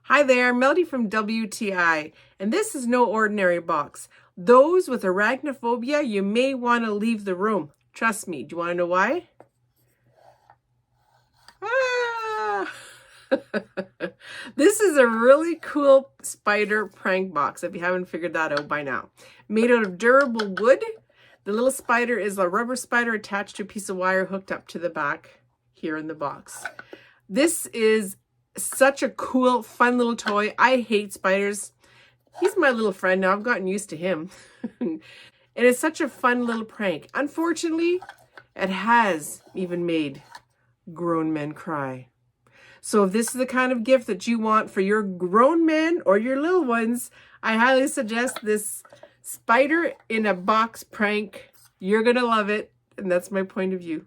Hi there, Melody from WTI, and this is no ordinary box. Those with arachnophobia, you may want to leave the room. Trust me. Do you want to know why? This is a really cool spider prank box, if you haven't figured that out by now. Made out of durable wood. The little spider is a rubber spider attached to a piece of wire hooked up to the back here in the box. This is such a cool, fun little toy. I hate spiders. He's my little friend now. I've gotten used to him. And it's such a fun little prank. Unfortunately, it has even made grown men cry. So if this is the kind of gift that you want for your grown men or your little ones, I highly suggest this spider in a box prank. You're going to love it. And that's my point of view.